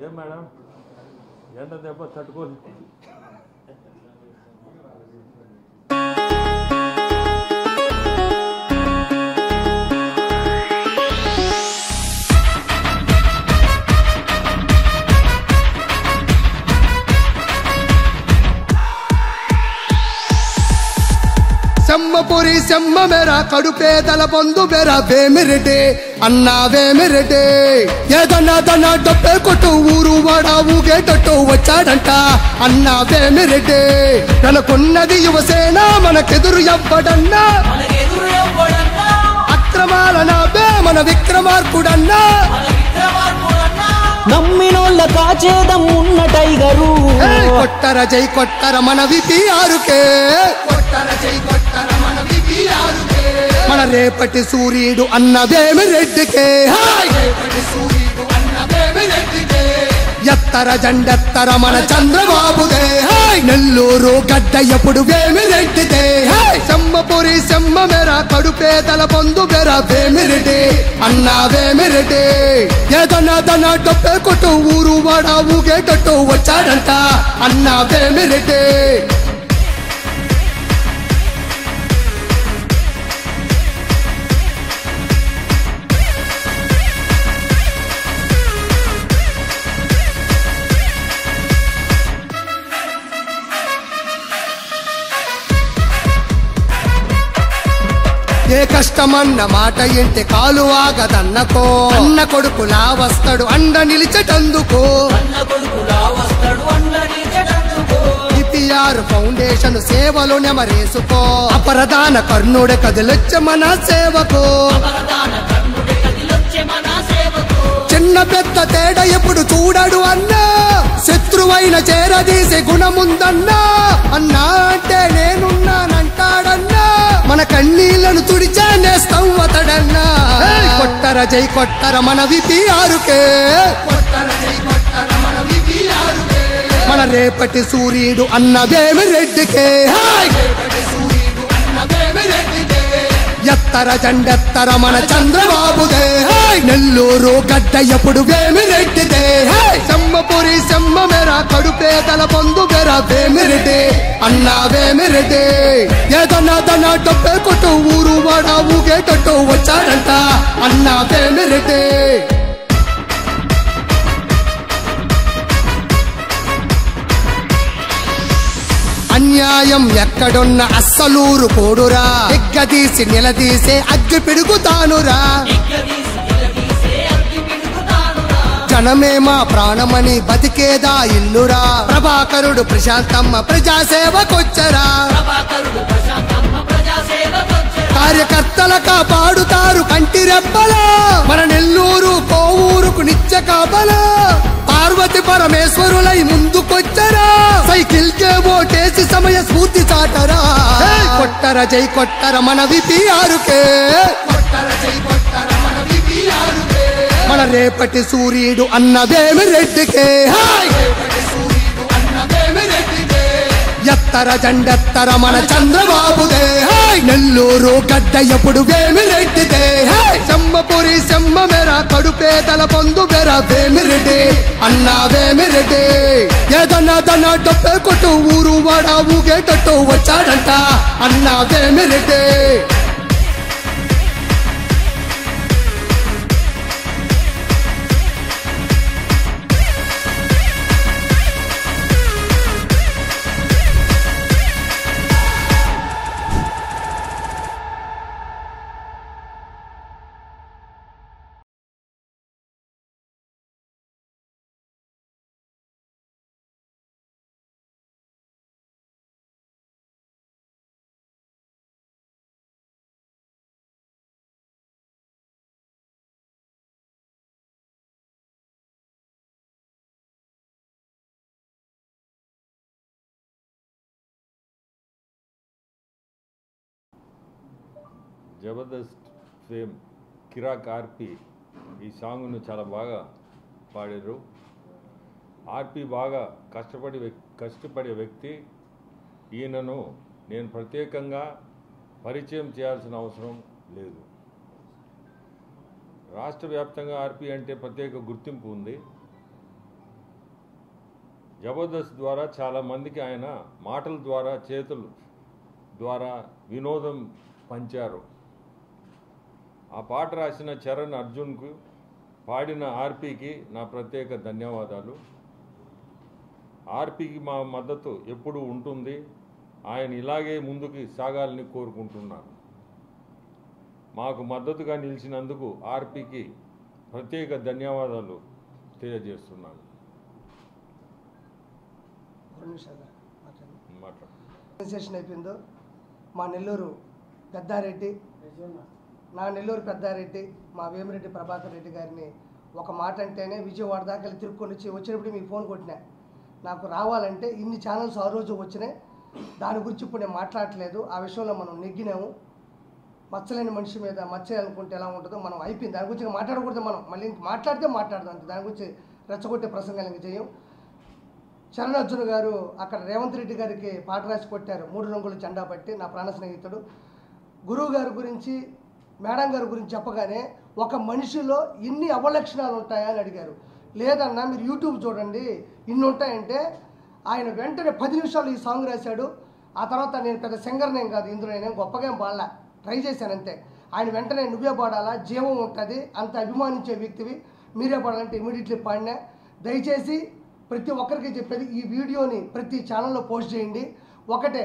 ఏం మేడం ఎండ దెబ్బ తట్టుకోలేదు. సెమ్మపురి సెమ్మ మేర కడుపేదల బంధు మేర వేమిరెడ్డి అన్నా వేమిరెడ్డి ఏదన్నా డబ్బే కొట్టు ఊరు వాడ ఊగేటట్టు వచ్చాడంట అన్నా వేమిరెడ్డి కనుకున్నది యువసేన మనకెదురు ఎవ్వడన్నా అక్రమాల నాబే మన విక్రమార్కుడన్నా నమ్మినోళ్ళ కాచేదం ఉన్న టైగరు కొట్టర జై కొట్టర మన విపిఆరుకే కొట్టర జై కొట్టర మన విపిఆరుకే మన రేపటి సూర్యుడు అన్న వేమిరెడ్డికే రేపటి సూర్యుడు అన్న వేమిరెడ్డికే ఎత్తర జెండెత్తర మన చంద్రబాబుదే నెల్లూరు గడ్డ ఎప్పుడు వేమిరెడ్డిదే సెమ్మపురి సెమ్మ మేర కడుపేదల బంధు మేర వేమిరెడ్డి అన్నా వేమిరెడ్డి ఏదన్నా డబ్బే కొట్టు ఊరు వాడ ఊగేటట్టు వచ్చాడంట అన్నా వేమిరెడ్డి ఏ కష్టమన్న మాట ఇంటి కాలు ఆగదన్నకో అన్న కొడుకులా వస్తాడు అండ నిలిచటందుకో పిపిఆర్ ఫౌండేషన్ సేవలు నెమరేసుకో అపరదాన కర్ణుడే కదిలొచ్చే మన సేవకు చిన్న పెద్ద తేడా ఎప్పుడు చూడడు అన్నా శత్రువైన చేరదీసే గుణముందన్నా అన్నా అంటే నేనున్నానంటాడన్నా మన కన్నీళ్లను తుడిచే నేస్తం అతడన్నా కొట్టర జై కొట్టర మన విపిఆరుకే కొట్టర జై కొట్టర మన విపిఆరుకే మన రేపటి సూర్యుడు అన్న వేమిరెడ్డికే రేపటి సూర్యుడు అన్న వేమిరెడ్డికే ఎత్తర జెండెత్తర మన చంద్రబాబుదే నెల్లూరు గడ్డ ఎప్పుడు వేమిరెడ్డిదే సెమ్మపురి సెమ్మ మేర కడుపేదల బంధు మేర వేమిరెడ్డి అన్నా వేమిరెడ్డి ఏదన్నా డబ్బే కొట్టు ఊరు వాడ ఊగేటట్టు వచ్చాడంట అన్నా వేమిరెడ్డి అన్యాయం ఎక్కడున్న అస్సలూరు కోడురా ఎగ్గదీసి నిలదీసే అగ్గి పిడుగుతానురా జనమే మా ప్రాణమని బతికేదా ఇల్లురా ప్రభాకరుడు ప్రశాంతమ్మ ప్రజాసేవకొచ్చరా కార్యకర్తల కాపాడుతారు కంటి రెప్పలా మన నెల్లూరు కోవూరుకు నిత్య కాపలా పార్వతి పరమేశ్వరులై ముందుకొచ్చరా సైకిల్ కే ఓటేసి సమయ స్ఫూర్తి చాటరా కొట్టర జై కొట్టర మన విపిఆరుకే కొట్టర జై కొట్టర మన విపిఆరుకే మన రేపటి సూర్యుడు అన్న వేమిరెడ్డికే రేపటి సూర్యుడు అన్న వేమిరెడ్డికే ఎత్తర జెండెత్తర మన చంద్రబాబుదే నెల్లూరు గడ్డ ఎప్పుడు వేమిరెడ్డిదే సెమ్మపురి సెమ్మ మేర కడుపేదల బంధు మేర వేమిరెడ్డి అన్నా వేమిరెడ్డి ఏదన్నా డబ్బే కొట్టు ఊరు వాడ ఊగేటట్టు వచ్చాడంట అన్నా వేమిరెడ్డి జబర్దస్త్ ఫేమ్ కిరాక్ ఆర్పి ఈ సాంగ్ను చాలా బాగా పాడారు. ఆర్పి బాగా కష్టపడే వ్యక్తి. ఈయనను నేను ప్రత్యేకంగా పరిచయం చేయాల్సిన అవసరం లేదు. రాష్ట్ర వ్యాప్తంగా ఆర్పీ అంటే ప్రత్యేక గుర్తింపు ఉంది. జబర్దస్త్ ద్వారా చాలామందికి ఆయన మాటల ద్వారా చేతుల ద్వారా వినోదం పంచారు. ఆ పాట రాసిన చరణ్ అర్జున్కు, పాడిన ఆర్పీకి నా ప్రత్యేక ధన్యవాదాలు. ఆర్పీకి మా మద్దతు ఎప్పుడూ ఉంటుంది. ఆయన ఇలాగే ముందుకు సాగాలని కోరుకుంటున్నాను. మాకు మద్దతుగా నిలిచినందుకు ఆర్పీకి ప్రత్యేక ధన్యవాదాలు తెలియజేస్తున్నాను. సెషన్ అయిపోయిందో మా నెల్లూరు పెద్దారెడ్డి, మా వేమిరెడ్డి ప్రభాకర్ రెడ్డి గారిని ఒక మాట అంటేనే విజయవాడ దాకా తిరుక్కొని వచ్చినప్పుడు మీకు ఫోన్ కొట్టినా. నాకు రావాలంటే ఇన్ని ఛానల్స్ ఆ రోజు వచ్చినాయి. దాని గురించి ఇప్పుడు నేను మాట్లాడట్లేదు. ఆ విషయంలో మనం నెగ్గినాము. మచ్చలేని మనిషి మీద మచ్చేయాలనుకుంటే ఎలా ఉంటుందో మనం అయిపోయింది. దాని గురించి మాట్లాడకూడదు. మనం మళ్ళీ ఇంక మాట్లాడితే మాట్లాడదాం అంతే. దాని గురించి రెచ్చగొట్టే ప్రసంగాలు ఇంక చేయం. చరణ్ అర్జున్ గారు అక్కడ రేవంత్ రెడ్డి గారికి పాట రాసి కొట్టారు, 3 రంగుల జెండా పట్టి. నా ప్రాణ స్నేహితుడు గురువు గారి గురించి, మేడం గారి గురించి చెప్పగానే ఒక మనిషిలో ఇన్ని అవలక్షణాలు ఉంటాయా అని అడిగారు. లేదన్నా మీరు యూట్యూబ్ చూడండి ఇన్ని ఉంటాయంటే ఆయన వెంటనే 10 నిమిషాలు ఈ సాంగ్ రాశాడు. ఆ తర్వాత నేను పెద్ద సింగర్నేం కాదు, ఇందులో నేనేం గొప్పగా ఏం పాడలా, ట్రై చేశాను అంతే. ఆయన వెంటనే నువ్వే పాడాలా, జీవం ఉంటుంది, అంత అభిమానించే వ్యక్తివి, మీరే పాడాలంటే ఇమీడియట్లీ పాడినా. దయచేసి ప్రతి ఒక్కరికి చెప్పేది, ఈ వీడియోని ప్రతి ఛానల్లో పోస్ట్ చేయండి. ఒకటే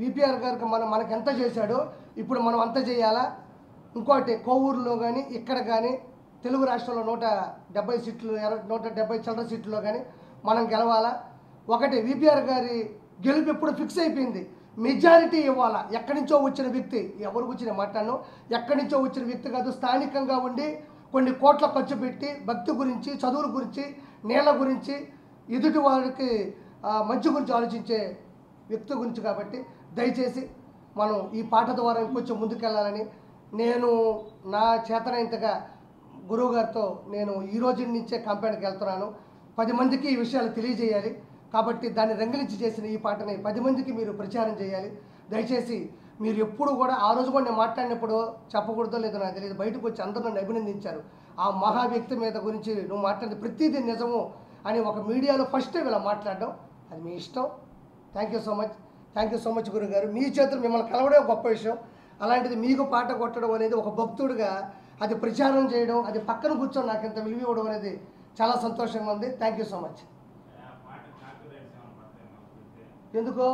విపిఆర్ గారికి మనకు ఎంత చేశాడో ఇప్పుడు మనం అంత చేయాలా. ఇంకోటి కోవూరులో కానీ ఇక్కడ కానీ తెలుగు రాష్ట్రంలో 170 సీట్లు 170 చిల్లర సీట్లలో కానీ మనం గెలవాలా. ఒకటి విపిఆర్ గారి గెలుపు ఎప్పుడు ఫిక్స్ అయిపోయింది. మెజారిటీ ఇవ్వాలా. ఎక్కడి నుంచో వచ్చిన వ్యక్తి, ఎవరు గురించి నేను మాట్లాడను, ఎక్కడి నుంచో వచ్చిన వ్యక్తి కాదు, స్థానికంగా ఉండి కొన్ని కోట్ల ఖర్చు పెట్టి భక్తి గురించి, చదువుల గురించి, నీళ్ళ గురించి, ఎదుటి వారికి మంచి గురించి ఆలోచించే వ్యక్తి గురించి. కాబట్టి దయచేసి మనం ఈ పాట ద్వారా ఇంకొంచెం ముందుకెళ్ళాలని నేను నా చేతనైనంతగా గురువు గారితో నేను ఈ రోజు నుంచే కంపెనీకి వెళ్తున్నాను. 10 మందికి ఈ విషయాలు తెలియజేయాలి. కాబట్టి దాన్ని రంగులించి చేసిన ఈ పాటని 10 మందికి మీరు ప్రచారం చేయాలి. దయచేసి మీరు ఎప్పుడు కూడా, ఆ రోజు కూడా నేను మాట్లాడినప్పుడు చెప్పకూడదో లేదో నాకు తెలియదు, బయటకు వచ్చి అందరూ నన్ను అభినందించారు. ఆ మహా వ్యక్తి మీద గురించి నువ్వు మాట్లాడిన ప్రతిదీ నిజము అని ఒక మీడియాలో ఫస్ట్ టైం ఇలా మాట్లాడడం, అది మీ ఇష్టం. థ్యాంక్ యూ సో మచ్ గురుగారు. మీ చేతులు మిమ్మల్ని కలవడం గొప్ప విషయం. అలాంటిది మీకు పాట కొట్టడం అనేది ఒక భక్తుడిగా అది ప్రచారం చేయడం, అది పక్కన కూర్చొని నాకు ఇంత విలువ ఇవ్వడం అనేది చాలా సంతోషంగా ఉంది. Thank you so much. ఎందుకో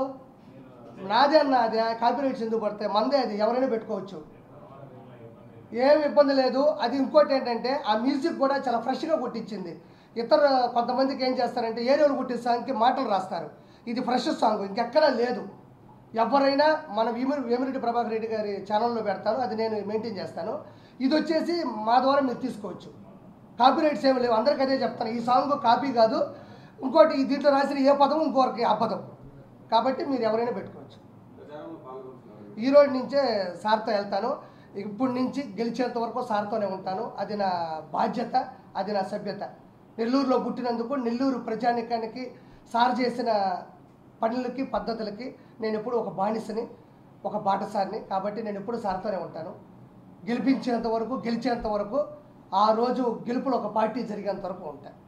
నాదే అన్న, అది కాపీరైట్స్ ఎందుకు పడతాయి? మందే, అది ఎవరైనా పెట్టుకోవచ్చు, ఏం ఇబ్బంది లేదు. అది ఇంకోటి ఏంటంటే ఆ మ్యూజిక్ కూడా చాలా ఫ్రెష్గా కొట్టించింది. ఇతర కొంతమందికి ఏం చేస్తారంటే ఏరియాలు కొట్టే సాంగ్కి మాటలు రాస్తారు. ఇది ఫ్రెష్ సాంగ్, ఇంకెక్కడా లేదు. ఎవరైనా మన వేమిరెడ్డి ప్రభాకర్ రెడ్డి గారి ఛానల్లో పెడతాను, అది నేను మెయింటైన్ చేస్తాను. ఇది వచ్చేసి మా ద్వారా మీరు తీసుకోవచ్చు. కాపీరైట్స్ ఏమి లేవు, అందరికీ అదే చెప్తాను. ఈ సాంగ్ కాపీ కాదు. ఇంకోటి దీంట్లో రాసిన ఏ పదం ఇంకొకరికి అబద్ధం, కాబట్టి మీరు ఎవరైనా పెట్టుకోవచ్చు. ఈ రోజు నుంచే సార్తో వెళ్తాను. ఇప్పటి నుంచి గెలిచేంత వరకు సార్తోనే ఉంటాను. అది నా బాధ్యత, అది నా సభ్యత. నెల్లూరులో పుట్టినందుకు నెల్లూరు ప్రజానికానికి సార్ చేసిన పనులకి, పద్ధతులకి నేను ఎప్పుడు ఒక బానిసని, ఒక బాటసారిని. కాబట్టి నేను ఎప్పుడు సార్తోనే ఉంటాను. గెలిపించేంత వరకు, గెలిచేంత వరకు, ఆ రోజు గెలుపులో ఒక పార్టీ జరిగేంత వరకు ఉంటాను.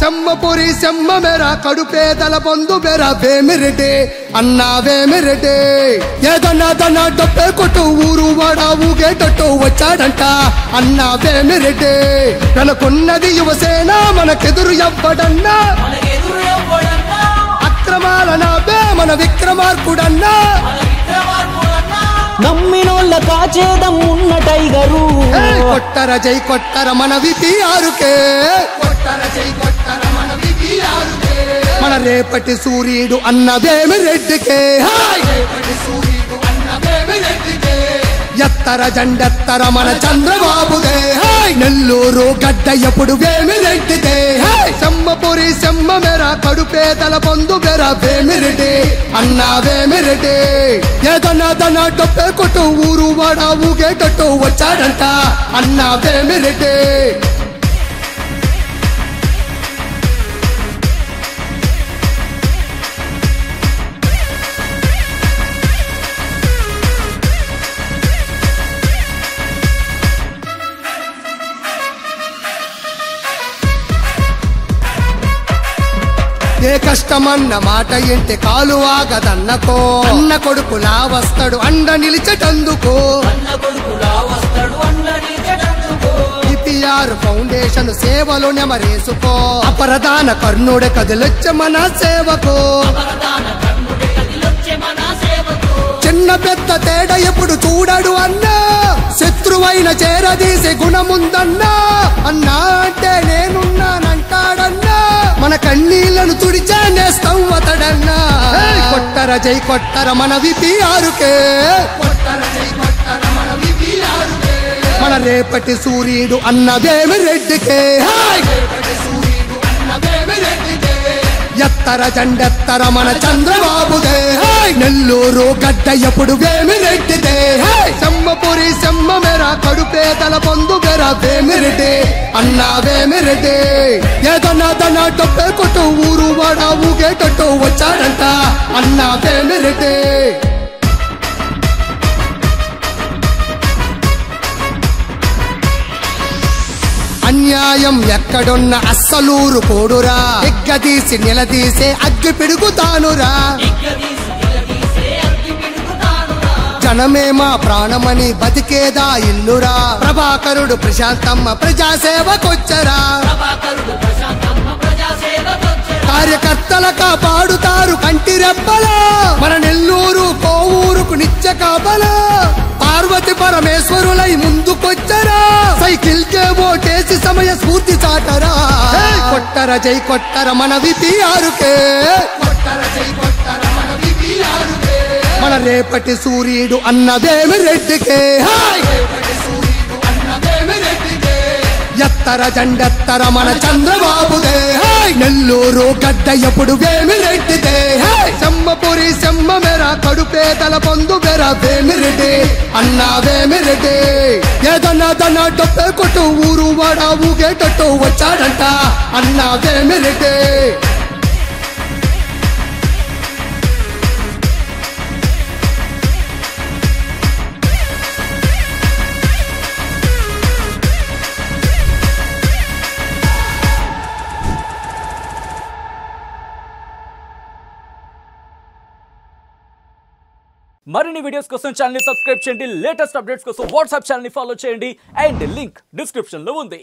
సెమ్మపురి సెమ్మ మేరా కడుపేదల బంధు మేరా వేమిరెడ్డి అన్నా వేమిరెడ్డి. ఏదన్నా డబ్బే కొట్టు ఊరు వాడ ఊగేటట్టు వచ్చాడంట అన్నా వేమిరెడ్డి. తనకున్నది యువసేన, మనకెదురు ఎవ్వడన్నా, అక్రమాల నాబే మన విక్రమార్కుడన్నా. నమ్మినోళ్ళ కాచేదం ఉన్న టైగరు. కొట్టర జై కొట్టర మన విపిఆర్కే, కొట్టర జై కొట్టర మన విపిఆర్కే. మన రేపటి సూర్యుడు అన్న వేమిరెడ్డికే, రేపటి సూర్యుడు అన్న వేమిరెడ్డికే. ఎత్తర జెండెత్తర మన చంద్రబాబుదే నెల్లూరు గడ్డ ఎప్పుడు వేమిరెడ్డిదే సెమ్మపురి సెమ్మ మేర కడుపేదల పొందు మేర వేమిరెడ్డి అన్నా వేమిరెడ్డి ఏదన్నా డొప్పే కొట్టు ఊరు వాడ ఊగేటట్టు వచ్చాడంట అన్నా వేమిరెడ్డి ఏ కష్టమన్న మాట ఇంటి కాలు ఆగదన్నకో అన్న కొడుకులా వస్తాడు అండ నిలిచేటందుకు IPR ఫౌండేషన్ సేవలు నెమరేసుకో అపరదాన కర్ణుడే కదిలొచ్చే మన సేవకు చిన్న పెద్ద తేడా ఎప్పుడు చూడడు అన్నా శత్రువైన చేరదీసే గుణముందన్నా అన్నా అంటే నేనున్నానంటాడన్నా మన కన్నీళ్లను తుడిచే నేస్తం అతడన్నా కొట్టర జై కొట్టర మన విపిఆర్కే మన రేపటి సూర్యుడు అన్న వేమిరెడ్డికే ఎత్తర జెండెత్తర మన చంద్రబాబుదే నెల్లూరు గడ్డ ఎప్పుడు వేమిరెడ్డిదే సెమ్మపురి సెమ్మ మేర కడుపేదల పొందు మేర వేమిరెడ్డి అన్నా వేమిరెడ్డి ఏదన్నా డొప్పే కొట్టు ఊరు వాడ ఊగేటట్టు వచ్చాడంట అన్నా వేమిరెడ్డి అన్యాయం ఎక్కడున్న అస్సలూరు కోడురా ఎగ్గదీసి నిలదీసే అగ్గి పిడుగుతానురా జనమే మా ప్రాణమని బతికేదా ఇల్లురా ప్రభాకరుడు ప్రశాంతమ్మ ప్రజాసేవకొచ్చరా కార్యకర్తల కాపాడుతారు కంటి రెప్పలా మన నెల్లూరు కోవూరుకు నిత్య కాపలా పార్వతి పరమేశ్వరులై ముందుకొచ్చరా సైకిల్ కే ఓటేసి సమయ స్ఫూర్తి చాటరా కొట్టర జై కొట్టర మన విపిఆర్కే మన రేపటి సూర్యుడు అన్న వేమిరెడ్డికే ఎత్తర జెండెత్తర మన చంద్రబాబుదే నెల్లూరు గడ్డ ఎప్పుడు వేమిరెడ్డిదే సెమ్మపురి సెమ్మ మేర కడుపేదల పొందు మేర వేమిరెడ్డి అన్నా వేమిరెడ్డి ఏదన్నా డొప్పే కొట్టు ఊరు వాడ ఊగేటట్టు వచ్చాడంట అన్నా వేమిరెడ్డి మరిన్ని వీడియోస్ కోసం ఛానల్ ని సబ్స్క్రైబ్ చేయండి లేటెస్ట్ అప్డేట్స్ కోసం వాట్సాప్ ఛానల్ ని ఫాలో చేయండి అండ్ లింక్ డిస్క్రిప్షన్ లో ఉంది